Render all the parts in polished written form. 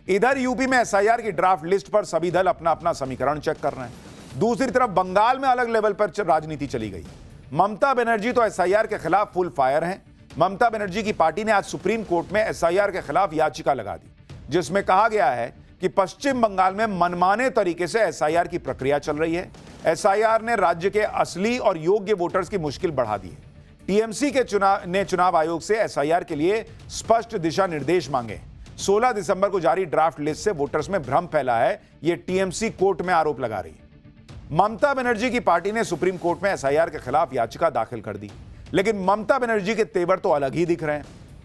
इधर यूपी में एसआईआर की ड्राफ्ट लिस्ट पर सभी दल अपना अपना समीकरण चेक कर रहे हैं। दूसरी तरफ बंगाल में अलग लेवल पर राजनीति चली गई। ममता बनर्जी तो एसआईआर के खिलाफ फुल फायर हैं। ममता बनर्जी की पार्टी ने आज सुप्रीम कोर्ट में एसआईआर के खिलाफ याचिका लगा दी, जिसमें कहा गया है कि पश्चिम बंगाल में मनमाने तरीके से एसआईआर की प्रक्रिया चल रही है। एसआईआर ने राज्य के असली और योग्य वोटर्स की मुश्किल बढ़ा दी है। टीएमसी के चुनाव आयोग से एसआईआर के लिए स्पष्ट दिशा निर्देश मांगे। 16 दिसंबर को जारी ड्राफ्ट लिस्ट से वोटर्स में भ्रम फैला है, यह टीएमसी कोर्ट में आरोप लगा रही है। ममता बनर्जी की पार्टी ने सुप्रीम कोर्ट में एसआईआर के खिलाफ याचिका दाखिल कर दी, लेकिन ममता बनर्जी के तेवर तो अलग ही दिख रहे हैं।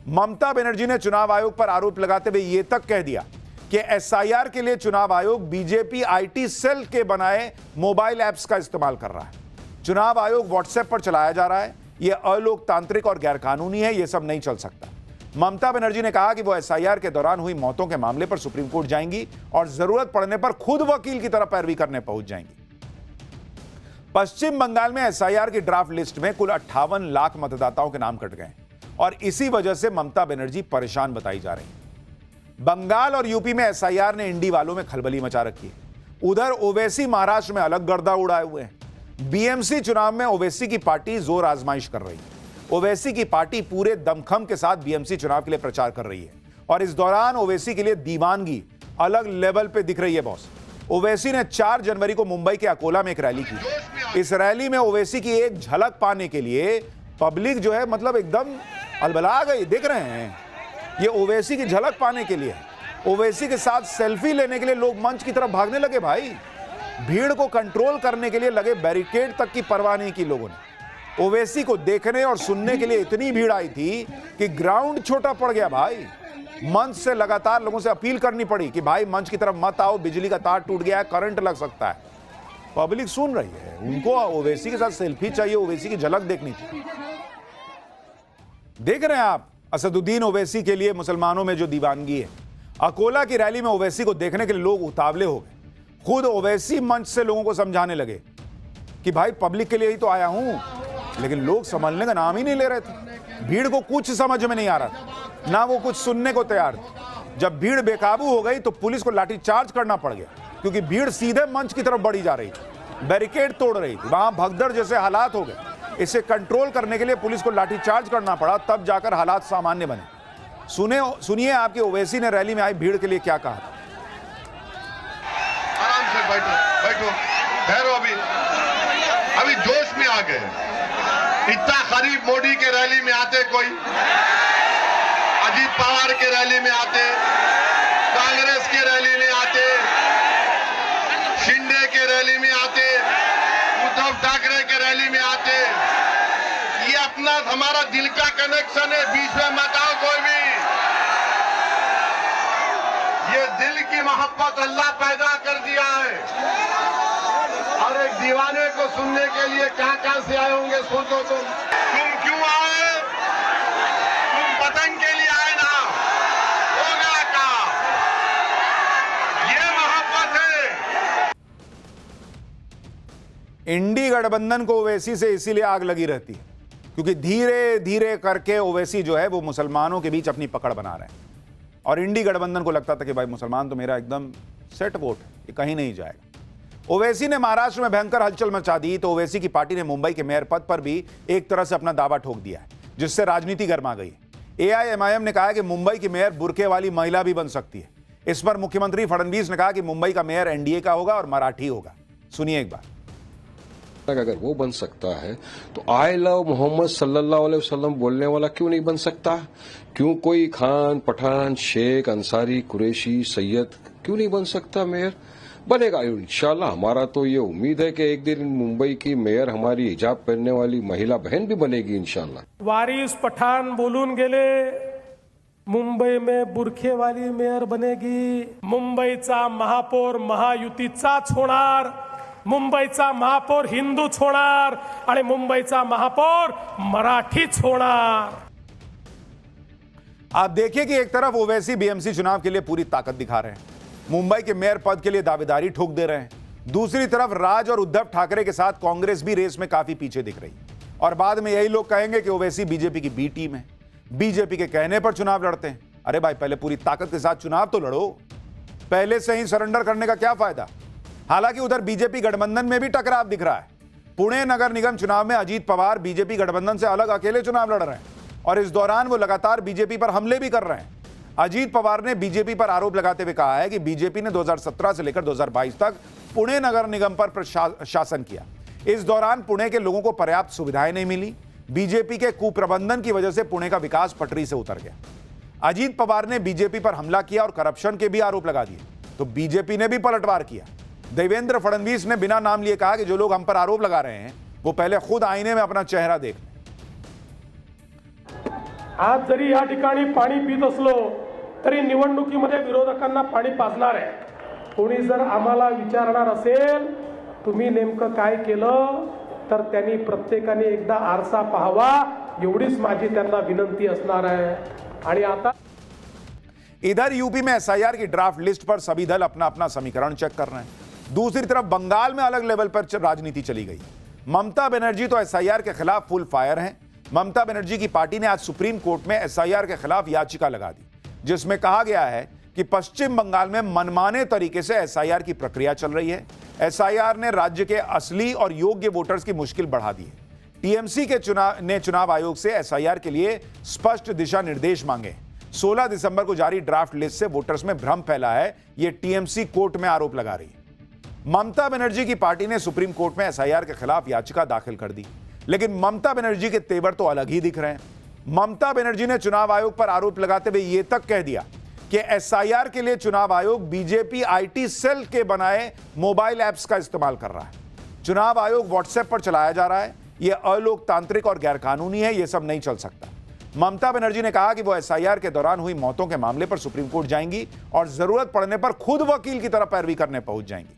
ममता बनर्जी ने चुनाव आयोग पर आरोप लगाते हुए यह तक कह दिया कि एसआईआर के लिए चुनाव आयोग बीजेपी आईटी सेल के बनाए मोबाइल ऐप्स का इस्तेमाल कर रहा है। चुनाव आयोग व्हाट्सएप पर चलाया जा रहा है, यह अलोकतांत्रिक और गैरकानूनी है, यह सब नहीं चल सकता। ममता बनर्जी ने कहा कि वो एसआईआर के दौरान हुई मौतों के मामले पर सुप्रीम कोर्ट जाएंगी और जरूरत पड़ने पर खुद वकील की तरह पैरवी करने पहुंच जाएंगी। पश्चिम बंगाल में एसआईआर की ड्राफ्ट लिस्ट में कुल 58 लाख मतदाताओं के नाम कट गए और इसी वजह से ममता बनर्जी परेशान बताई जा रही है। बंगाल और यूपी में एसआईआर ने इंडी वालों में खलबली मचा रखी है। उधर ओवैसी महाराष्ट्र में अलग गर्दा उड़ाए हुए हैं। बीएमसी चुनाव में ओवैसी की पार्टी जोर आजमाइश कर रही है। ओवैसी की पार्टी पूरे दमखम के साथ बीएमसी चुनाव के लिए प्रचार कर रही है और इस दौरान ओवैसी के लिए दीवानगी अलग लेवल पे दिख रही है बॉस। ओवैसी ने 4 जनवरी को मुंबई के अकोला में एक रैली की। इस रैली में ओवैसी की एक झलक पाने के लिए पब्लिक जो है मतलब एकदम अलबला गई। देख रहे हैं, ये ओवैसी की झलक पाने के लिए, ओवैसी के साथ सेल्फी लेने के लिए लोग मंच की तरफ भागने लगे। भाई, भीड़ को कंट्रोल करने के लिए लगे बैरिकेड तक की परवाह नहीं की लोगों ने। ओवैसी को देखने और सुनने के लिए इतनी भीड़ आई थी कि ग्राउंड छोटा पड़ गया। भाई, मंच से लगातार लोगों से अपील करनी पड़ी कि भाई मंच की तरफ मत आओ, बिजली का तार टूट गया है, करंट लग सकता है। पब्लिक सुन रही है, उनको ओवैसी के साथ सेल्फी चाहिए, ओवैसी की झलक देखनी चाहिए। देख रहे हैं आप असदुद्दीन ओवैसी के लिए मुसलमानों में जो दीवानगी है। अकोला की रैली में ओवैसी को देखने के लिए लोग उतावले हो गए। खुद ओवैसी मंच से लोगों को समझाने लगे कि भाई पब्लिक के लिए ही तो आया हूं, लेकिन लोग संभलने का नाम ही नहीं ले रहे थे। भीड़ को कुछ समझ में नहीं आ रहा था, ना वो कुछ सुनने को तैयार थे। जब भीड़ बेकाबू हो गई तो पुलिस को लाठीचार्ज करना पड़ गया, क्योंकि भीड़ सीधे मंच की तरफ बढ़ी जा रही थी, बैरिकेड तोड़ रही थी। वहां भगदड़ जैसे हालात हो गए। इसे कंट्रोल करने के लिए पुलिस को लाठीचार्ज करना पड़ा, तब जाकर हालात सामान्य बने। सुनिए आपके ओवैसी ने रैली में आई भीड़ के लिए क्या कहा था। आराम से बैठो, ठहरो, अभी जोश में आ गए। इतना करीब मोदी के रैली में आते, कोई अजीत पवार के रैली में आते, कांग्रेस के रैली में आते, शिंदे के रैली में आते, उद्धव ठाकरे के रैली में आते। ये अपना हमारा दिल का कनेक्शन है, बीच में मत आओ कोई भी। ये दिल की मोहब्बत अल्लाह पैदा कर दिया है और एक दीवाने को सुनने के लिए कहां से आए होंगे सोचो। तुम क्यों आए? तुम पतंग के लिए आए ना, होगा का ये मोहब्बत है। इंडी गठबंधन को ओवैसी से इसीलिए आग लगी रहती है क्योंकि धीरे धीरे करके ओवैसी जो है वो मुसलमानों के बीच अपनी पकड़ बना रहे हैं। और इंडी गठबंधन को लगता था कि भाई मुसलमान तो मेरा एकदम सेट वोट है, ये कहीं नहीं जाएगा। ओवैसी ने महाराष्ट्र में भयंकर हलचल मचा दी तो ओवैसी की पार्टी ने मुंबई के मेयर पद पर भी एक तरह से अपना दावा ठोक दिया है, जिससे राजनीति गर्मा गई। एआईएमआईएम ने कहा कि मुंबई की मेयर बुर्के वाली महिला भी बन सकती है। इस पर मुख्यमंत्री फडणवीस ने कहा कि मुंबई का मेयर एनडीए का होगा और मराठी होगा। सुनिए एक बार। अगर वो बन सकता है तो आई लव मोहम्मद सल्लल्लाहु अलैहि वसल्लम बोलने वाला क्यों नहीं बन सकता? क्यों कोई खान, पठान, शेख, अंसारी, कुरैशी, सैयद क्यों नहीं बन सकता मेयर? बनेगा इंशाल्लाह। हमारा तो ये उम्मीद है कि एक दिन मुंबई की मेयर हमारी हिजाब पहनने वाली महिला बहन भी बनेगी इंशाल्लाह। वारिस पठाण बोलून गेले, मुंबई में बुरखेवाली मेयर बनेगी। मुंबईचा महापौर महायुतीचाच होणार, मुंबईचा महापौर हिंदूच होणार आणि मुंबईचा महापौर मराठीच होणार। आप देखिए कि एक तरफ ओवैसी बीएमसी चुनाव के लिए पूरी ताकत दिखा रहे हैं, मुंबई के मेयर पद के लिए दावेदारी ठोक दे रहे हैं। दूसरी तरफ राज और उद्धव ठाकरे के साथ कांग्रेस भी रेस में काफी पीछे दिख रही है और बाद में यही लोग कहेंगे कि ओवैसी बीजेपी की बी टीम है, बीजेपी के कहने पर चुनाव लड़ते हैं। अरे भाई, पहले पूरी ताकत के साथ चुनाव तो लड़ो। पहले से ही सरेंडर करने का क्या फायदा। हालांकि उधर बीजेपी गठबंधन में भी टकराव दिख रहा है। पुणे नगर निगम चुनाव में अजीत पवार बीजेपी गठबंधन से अलग अकेले चुनाव लड़ रहे हैं और इस दौरान वो लगातार बीजेपी पर हमले भी कर रहे हैं। अजीत पवार ने बीजेपी पर आरोप लगाते हुए कहा है कि बीजेपी ने 2017 से लेकर 2022 तक पुणे नगर निगम पर शासन किया। इस दौरान पुणे के लोगों को पर्याप्त सुविधाएं नहीं मिली। बीजेपी के कुप्रबंधन की वजह से पुणे का विकास पटरी से उतर गया। अजीत पवार ने बीजेपी पर हमला किया और करप्शन के भी आरोप लगा दिए, तो बीजेपी ने भी पलटवार किया। देवेंद्र फडणवीस ने बिना नाम लिए कहा कि जो लोग हम पर आरोप लगा रहे हैं वो पहले खुद आईने में अपना चेहरा देख लें। आज जरी या ठिकाणी पाणी पित असलो तरी निवडणुकीमध्ये विरोधकांना पाणी पाजणार आहे। कोणी जर आम्हाला विचारणार असेल तुम्ही नेमकं काय केलं तर त्यांनी प्रत्येकाने एकदा आरसा पाहावा, एवढीच माझी त्यांना विनंती असणार आहे। आणि आता इधर यूपी में एसआईआर की ड्राफ्ट लिस्ट पर सभी दल अपना अपना समीकरण चेक कर रहे हैं। दूसरी तरफ बंगाल में अलग लेवल पर राजनीति चली गई। ममता बनर्जी तो एसआईआर के खिलाफ फुल फायर हैं। ममता बनर्जी की पार्टी ने आज सुप्रीम कोर्ट में एसआईआर के खिलाफ याचिका लगा दी, जिसमें कहा गया है कि पश्चिम बंगाल में मनमाने तरीके से एसआईआर की प्रक्रिया चल रही है। एसआईआर ने राज्य के असली और योग्य वोटर्स की मुश्किल बढ़ा दी है। टीएमसी के चुनाव आयोग से एसआईआर के लिए स्पष्ट दिशा निर्देश मांगे। 16 दिसंबर को जारी ड्राफ्ट लिस्ट से वोटर्स में भ्रम फैला है, यह टीएमसी कोर्ट में आरोप लगा रही है। ममता बनर्जी की पार्टी ने सुप्रीम कोर्ट में एसआईआर के खिलाफ याचिका दाखिल कर दी, लेकिन ममता बनर्जी के तेवर तो अलग ही दिख रहे हैं। ममता बनर्जी ने चुनाव आयोग पर आरोप लगाते हुए यह तक कह दिया कि एसआईआर के लिए चुनाव आयोग बीजेपी आईटी सेल के बनाए मोबाइल ऐप्स का इस्तेमाल कर रहा है। चुनाव आयोग व्हाट्सएप पर चलाया जा रहा है, यह अलोकतांत्रिक और गैरकानूनी है, यह सब नहीं चल सकता। ममता बनर्जी ने कहा कि वो एसआईआर के दौरान हुई मौतों के मामले पर सुप्रीम कोर्ट जाएंगी और जरूरत पड़ने पर खुद वकील की तरह पैरवी करने पहुंच जाएंगी।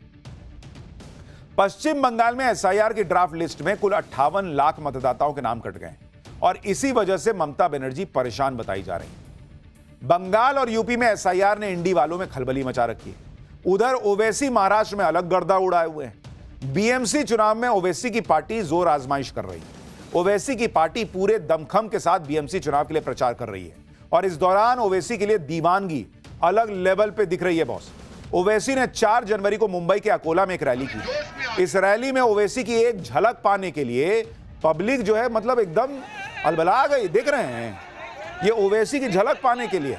पश्चिम बंगाल में एसआईआर की ड्राफ्ट लिस्ट में कुल 58 लाख मतदाताओं के नाम कट गए और इसी वजह से ममता बनर्जी परेशान बताई जा रही है। बंगाल और यूपी में एसआईआर ने इंडी वालों में खलबली मचा रखी है। उधर ओवैसी महाराष्ट्र में अलग गर्दा उड़ाए हुए हैं। बीएमसी चुनाव में ओवैसी की पार्टी जोर आजमाइश कर रही है। ओवैसी की पार्टी पूरे दमखम के साथ बीएमसी चुनाव के लिए प्रचार कर रही है और इस दौरान ओवैसी के लिए दीवानगी अलग लेवल पे दिख रही है बॉस। ओवैसी ने 4 जनवरी को मुंबई के अकोला में एक रैली की। इस रैली में ओवैसी की एक झलक पाने के लिए पब्लिक जो है मतलब एकदम अलबला गई। देख रहे हैं, ये ओवैसी की झलक पाने के लिए,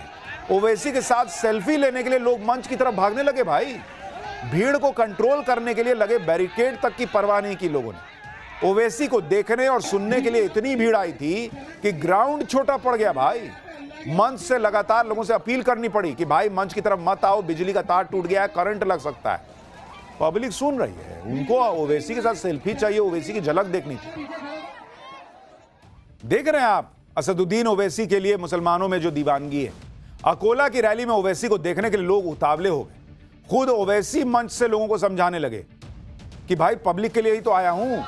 ओवैसी के साथ सेल्फी लेने के लिए लोग मंच की तरफ भागने लगे। भाई भीड़ को कंट्रोल करने के लिए लगे बैरिकेड तक की परवाह नहीं की लोगों ने। ओवैसी को देखने और सुनने के लिए इतनी भीड़ आई थी कि ग्राउंड छोटा पड़ गया। भाई मंच से लगातार लोगों से अपील करनी पड़ी कि भाई मंच की तरफ मत आओ, बिजली का तार टूट गया है, करंट लग सकता है। पब्लिक सुन रही है, उनको ओवैसी के साथ सेल्फी चाहिए, ओवैसी की झलक देखनी चाहिए। देख रहे हैं आप असदुद्दीन ओवैसी के लिए मुसलमानों में जो दीवानगी है। अकोला की रैली में ओवैसी को देखने के लिए लोग उतावले हो गए। खुद ओवैसी मंच से लोगों को समझाने लगे कि भाई पब्लिक के लिए ही तो आया हूं,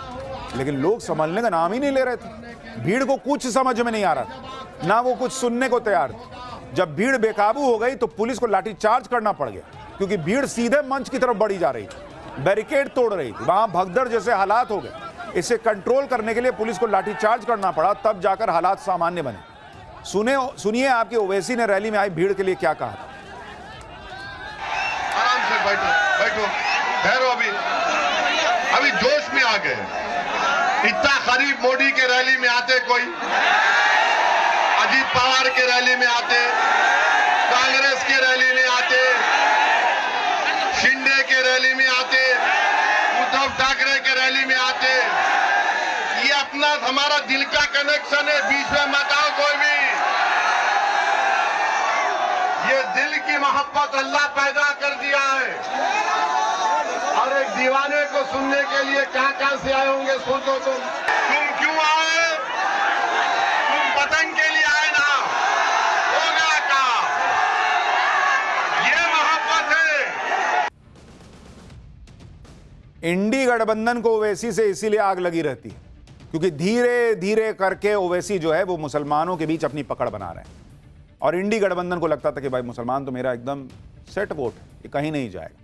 लेकिन लोग संभलने का नाम ही नहीं ले रहे थे। भीड़ को कुछ समझ में नहीं आ रहा था, ना वो कुछ सुनने को तैयार थे। जब भीड़ बेकाबू हो गई तो पुलिस को लाठीचार्ज करना पड़ गया, क्योंकि भीड़ सीधे मंच की तरफ बढ़ी जा रही थी, बैरिकेड तोड़ रही थी। वहां भगदड़ जैसे हालात हो गए। इसे कंट्रोल करने के लिए पुलिस को लाठीचार्ज करना पड़ा, तब जाकर हालात सामान्य बने। सुनिए आपके ओवैसी ने रैली में आई भीड़ के लिए क्या कहा था। आराम से बैठो ठहरो, अभी जोश में आ गए। इतना करीब मोदी के रैली में आते, कोई अजीत पवार के रैली में आते, कांग्रेस के रैली में आते, शिंदे के रैली में आते, उद्धव ठाकरे के रैली में आते। ये अपना हमारा दिल का कनेक्शन है, बीच में मत आओ कोई भी। ये दिल की मोहब्बत अल्लाह पैदा कर दिया है और एक दीवाने को सुनने के लिए कहां से आए होंगे सोचो। तुम क्यों आए? तुम पतंग के लिए आए ना, होगा का ये मोहब्बत है। इंडी गठबंधन को ओवैसी से इसीलिए आग लगी रहती है क्योंकि धीरे धीरे करके ओवैसी जो है वो मुसलमानों के बीच अपनी पकड़ बना रहे हैं और इंडी गठबंधन को लगता था कि भाई मुसलमान तो मेरा एकदम सेट वोट है, ये कहीं नहीं जाएगा।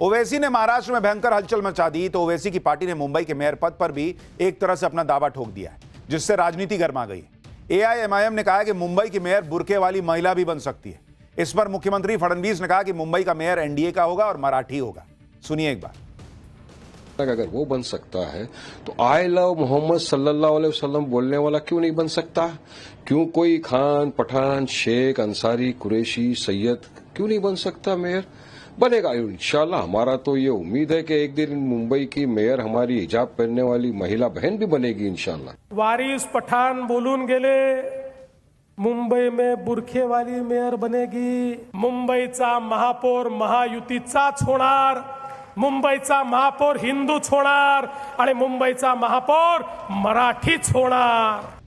ओवैसी ने महाराष्ट्र में भयंकर हलचल मचा दी तो ओवैसी की पार्टी ने मुंबई के मेयर पद पर भी एक तरह से अपना दावा ठोक दिया है, जिससे राजनीति गर्मा गई। एआईएमआईएम ने कहा है कि मुंबई की मेयर बुर्के वाली महिला भी बन सकती है। इस पर मुख्यमंत्री फडणवीस ने कहा कि मुंबई का मेयर एनडीए का होगा और मराठी होगा। सुनिए एक बार। अगर वो बन सकता है तो आई लव मोहम्मद सल्लल्लाहु अलैहि वसल्लम बोलने वाला क्यों नहीं बन सकता? क्यों कोई खान, पठान, शेख, अंसारी, कुरैशी, सैयद क्यों नहीं बन सकता मेयर? बनेगा इंशाल्लाह। हमारा तो ये उम्मीद है कि एक दिन मुंबई की मेयर हमारी हिजाब पहनने वाली महिला बहन भी बनेगी इंशाल्लाह। वारिस पठाण बोलून गेले, मुंबई में बुरखेवाली मेयर बनेगी। मुंबईचा महापौर महायुतीचाच होणार, मुंबईचा महापौर हिंदूच होणार आणि मुंबईचा महापौर मराठीच होणार।